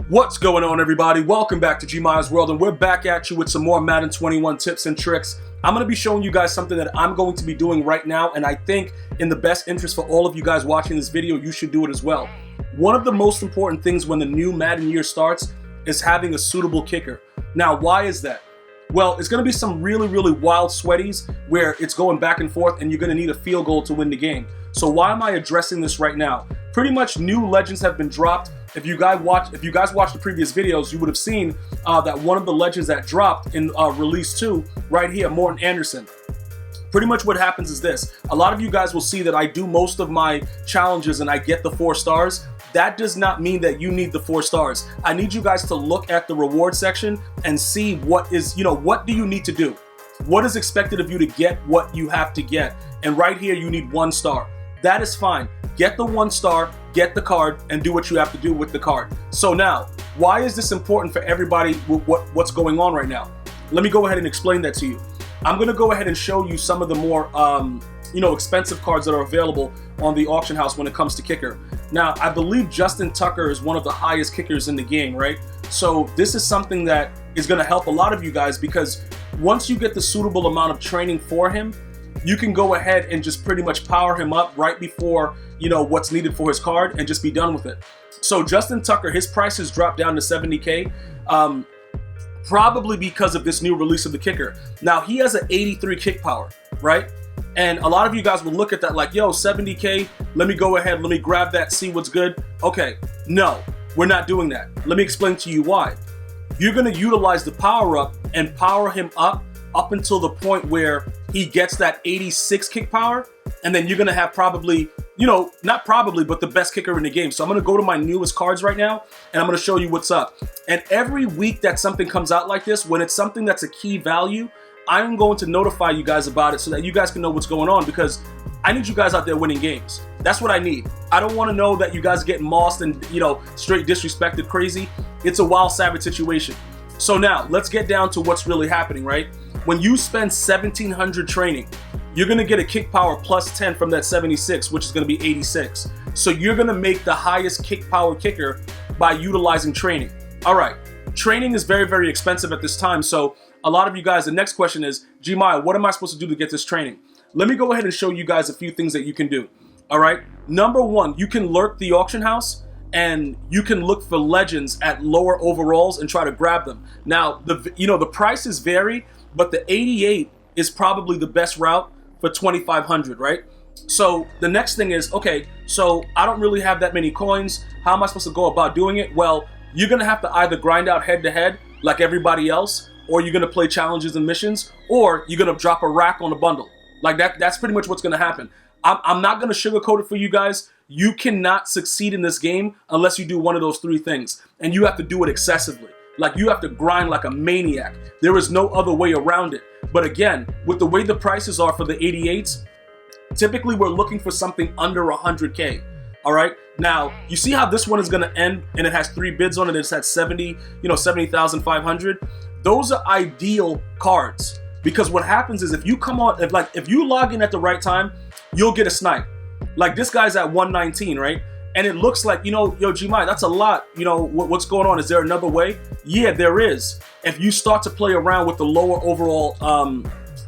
What's going on, everybody? Welcome back to GmiasWorld, and we're back at you with some more Madden 21 tips and tricks. I'm going to be showing you guys something that I'm going to be doing right now, and I think in the best interest for all of you guys watching this video, you should do it as well. One of the most important things when the new Madden year starts is having a suitable kicker. Now, why is that? Well, it's going to be some really wild sweaties where it's going back and forth and you're going to need a field goal to win the game. So why am I addressing this right now? Pretty much new legends have been dropped. If you guys watched the previous videos, you would have seen that one of the legends that dropped in release 2 right here, Morton Anderson. Pretty much what happens is this. A lot of you guys will see that I do most of my challenges and I get the 4 stars. That does not mean that you need the 4 stars. I need you guys to look at the reward section and see what is, what do you need to do? What is expected of you to get what you have to get? And right here, you need 1 star. That is fine. Get the 1 star, get the card, and do what you have to do with the card. So now, why is this important for everybody with what's going on right now? Let me go ahead and explain that to you. I'm going to go ahead and show you some of the more expensive cards that are available on the auction house when it comes to kicker. Now, I believe Justin Tucker is one of the highest kickers in the game, right? So this is something that is going to help a lot of you guys, because once you get the suitable amount of training for him, you can go ahead and just pretty much power him up right before, what's needed for his card and just be done with it. So Justin Tucker, his price has dropped down to 70K. Probably because of this new release of the kicker. Now, he has an 83 kick power, right? And a lot of you guys will look at that like, yo, 70K, let me go ahead, let me grab that, see what's good. Okay, no, we're not doing that. Let me explain to you why. You're gonna utilize the power up and power him up until the point where he gets that 86 kick power, and then you're gonna have probably, not probably, but the best kicker in the game. So I'm gonna go to my newest cards right now, and I'm gonna show you what's up. And every week that something comes out like this, when it's something that's a key value, I'm going to notify you guys about it so that you guys can know what's going on, because I need you guys out there winning games. That's what I need. I don't want to know that you guys get mossed and, straight disrespected crazy. It's a wild savage situation. So now, let's get down to what's really happening, right? When you spend 1,700 training, you're going to get a kick power plus 10 from that 76, which is going to be 86. So you're going to make the highest kick power kicker by utilizing training. All right, training is very expensive at this time. So a lot of you guys, the next question is, Gmia, what am I supposed to do to get this training? Let me go ahead and show you guys a few things that you can do. All right, number 1, you can lurk the auction house and you can look for legends at lower overalls and try to grab them. Now, the prices vary, but the 88 is probably the best route for 2,500, right? So the next thing is, okay, so I don't really have that many coins. How am I supposed to go about doing it? Well, you're gonna have to either grind out head-to-head like everybody else, or you're gonna play challenges and missions, or you're gonna drop a rack on a bundle. Like that's pretty much what's gonna happen. I'm not gonna sugarcoat it for you guys. You cannot succeed in this game unless you do one of those 3 things, and you have to do it excessively. Like, you have to grind like a maniac. There is no other way around it. But again, with the way the prices are for the 88s, typically we're looking for something under 100K. All right. Now, you see how this one is going to end and it has 3 bids on it. It's at 70,500. Those are ideal cards, because what happens is if you come on, if you log in at the right time, you'll get a snipe. Like, this guy's at 119, right? And it looks like, yo, Gmi, that's a lot. What's going on? Is there another way? Yeah, there is. If you start to play around with the lower overall,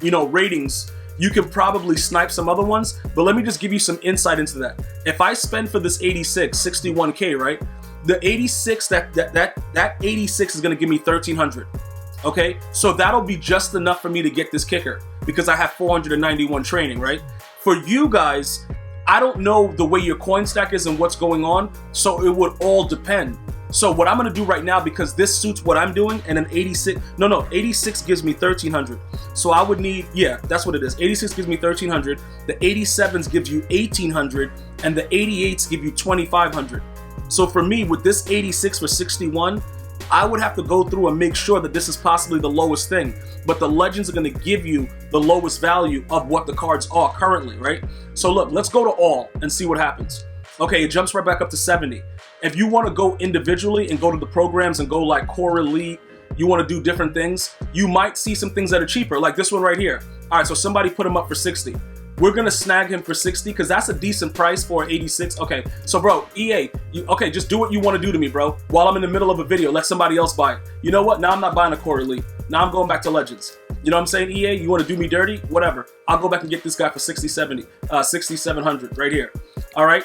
ratings, you can probably snipe some other ones. But let me just give you some insight into that. If I spend for this 86, 61K, right? The 86, that 86 is going to give me 1,300. Okay? So that'll be just enough for me to get this kicker, because I have 491 training, right? For you guys, I don't know the way your coin stack is and what's going on, so it would all depend. So what I'm gonna do right now, because this suits what I'm doing, and an 86 gives me 1,300. So I would need, yeah, that's what it is. 86 gives me 1,300, the 87s gives you 1,800, and the 88s give you 2,500. So for me, with this 86 for 61, I would have to go through and make sure that this is possibly the lowest thing. But the legends are going to give you the lowest value of what the cards are currently, right? So look, let's go to all and see what happens. Okay, it jumps right back up to 70. If you want to go individually and go to the programs and go like Core Elite, you want to do different things, you might see some things that are cheaper, like this one right here. All right, so somebody put them up for 60. we're gonna snag him for 60 because that's a decent price for 86. Okay, so bro, EA, okay, just do what you want to do to me, bro. While I'm in the middle of a video, let somebody else buy it. You know what? Now I'm not buying a core elite. Now I'm going back to Legends. You know what I'm saying, EA? You want to do me dirty? Whatever. I'll go back and get this guy for 6,700 right here. All right.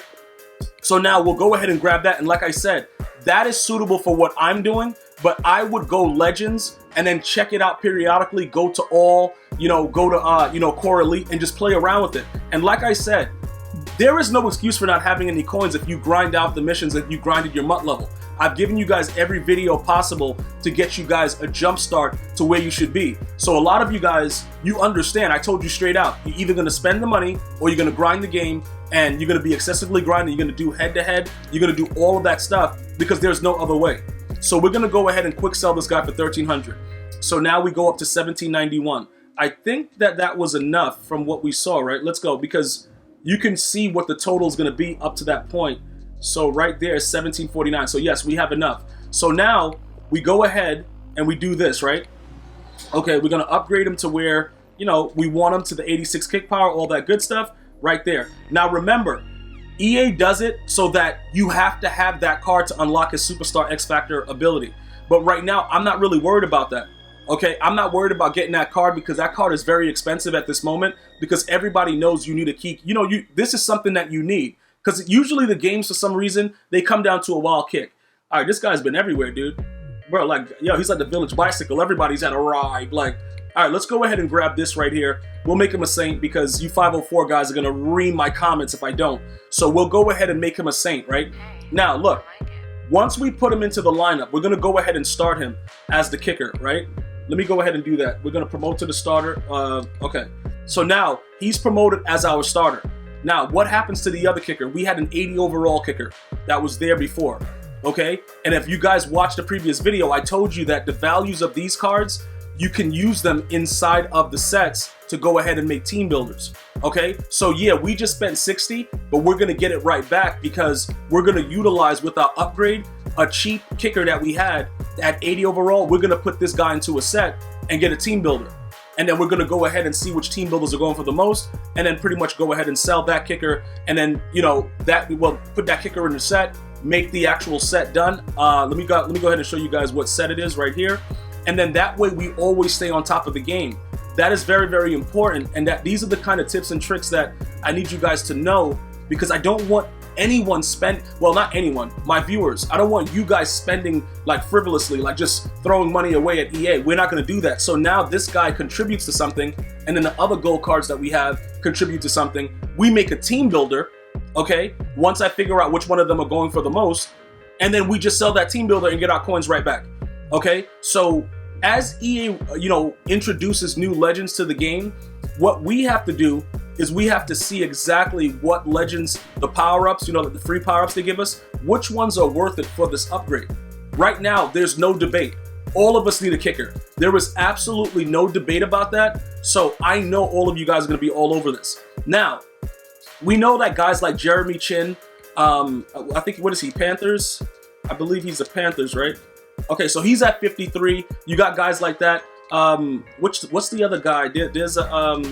So now we'll go ahead and grab that. And like I said, that is suitable for what I'm doing. But I would go Legends and then check it out periodically. Go to all, go to, Core Elite and just play around with it. And like I said, there is no excuse for not having any coins if you grind out the missions and you grinded your MUT level. I've given you guys every video possible to get you guys a jump start to where you should be. So a lot of you guys, you understand, I told you straight out, you're either gonna spend the money or you're gonna grind the game and you're gonna be excessively grinding, you're gonna do head to head, you're gonna do all of that stuff because there's no other way. So we're gonna go ahead and quick sell this guy for 1,300. So now we go up to 1,791. I think that was enough from what we saw, right? Let's go, because you can see what the total is gonna be up to that point. So right there is 1749. So yes, we have enough. So now we go ahead and we do this, right? Okay, we're gonna upgrade him to where, we want him to the 86 kick power, all that good stuff right there. Now remember, EA does it so that you have to have that card to unlock his Superstar X Factor ability. But right now, I'm not really worried about that. Okay, I'm not worried about getting that card because that card is very expensive at this moment because everybody knows you need a key. This is something that you need. Because usually the games, for some reason, they come down to a wild kick. All right, this guy's been everywhere, dude. Bro, he's like the village bicycle. Everybody's at a ride. All right, let's go ahead and grab this right here. We'll make him a saint because you 504 guys are going to read my comments if I don't. So we'll go ahead and make him a saint, right? Now, look, once we put him into the lineup, we're going to go ahead and start him as the kicker, right? Let me go ahead and do that. We're going to promote to the starter. Okay, so now he's promoted as our starter. Now, what happens to the other kicker? We had an 80 overall kicker that was there before, okay? And if you guys watched the previous video, I told you that the values of these cards, you can use them inside of the sets to go ahead and make team builders, okay? So yeah, we just spent 60, but we're gonna get it right back because we're gonna utilize with our upgrade a cheap kicker that we had at 80 overall. We're gonna put this guy into a set and get a team builder. And then we're going to go ahead and see which team builders are going for the most, and then pretty much go ahead and sell that kicker, and then put that kicker in the set, make the actual set done. Let me go ahead and show you guys what set it is right here, and then that way we always stay on top of the game. That is very, very important, and that these are the kind of tips and tricks that I need you guys to know because I don't want anyone not anyone, my viewers, I don't want you guys spending frivolously, just throwing money away at EA. We're not going to do that. So now this guy contributes to something, and then the other gold cards that we have contribute to something. We make a team builder, okay? Once I figure out which one of them are going for the most, and then we just sell that team builder and get our coins right back, okay? So as EA, introduces new legends to the game, what we have to do is we have to see exactly what legends, the power-ups, the free power-ups they give us, which ones are worth it for this upgrade. Right now, there's no debate. All of us need a kicker. There is absolutely no debate about that. So I know all of you guys are going to be all over this. Now, we know that guys like Jeremy Chin, I think, what is he, Panthers? I believe he's the Panthers, right? Okay, so he's at 53. You got guys like that. What's the other guy? There's a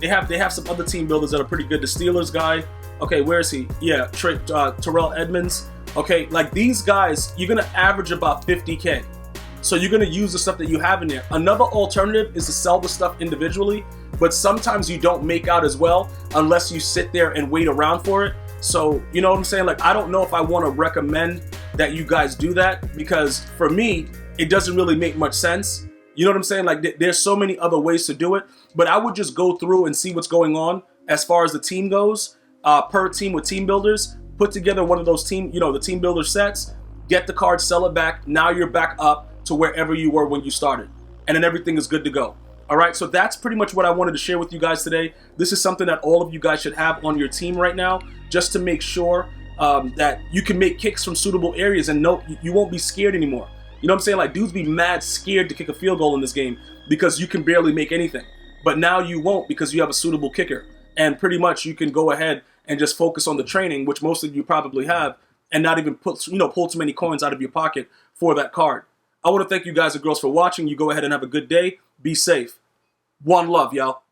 They have some other team builders that are pretty good. The Steelers guy, okay, where is he? Yeah, Terrell Edmonds. Okay, these guys, you're gonna average about 50K. So you're gonna use the stuff that you have in there. Another alternative is to sell the stuff individually, but sometimes you don't make out as well unless you sit there and wait around for it. So you know what I'm saying? I don't know if I want to recommend that you guys do that because for me, it doesn't really make much sense. You know what I'm saying? There's so many other ways to do it, but I would just go through and see what's going on as far as the team goes, per team with team builders, put together one of those the team builder sets, get the card, sell it back. Now you're back up to wherever you were when you started, and then everything is good to go. All right, so that's pretty much what I wanted to share with you guys today. This is something that all of you guys should have on your team right now, just to make sure that you can make kicks from suitable areas and you won't be scared anymore. You know what I'm saying? Dudes be mad scared to kick a field goal in this game because you can barely make anything. But now you won't because you have a suitable kicker. And pretty much you can go ahead and just focus on the training, which most of you probably have, and not even pull too many coins out of your pocket for that card. I want to thank you guys and girls for watching. You go ahead and have a good day. Be safe. One love, y'all.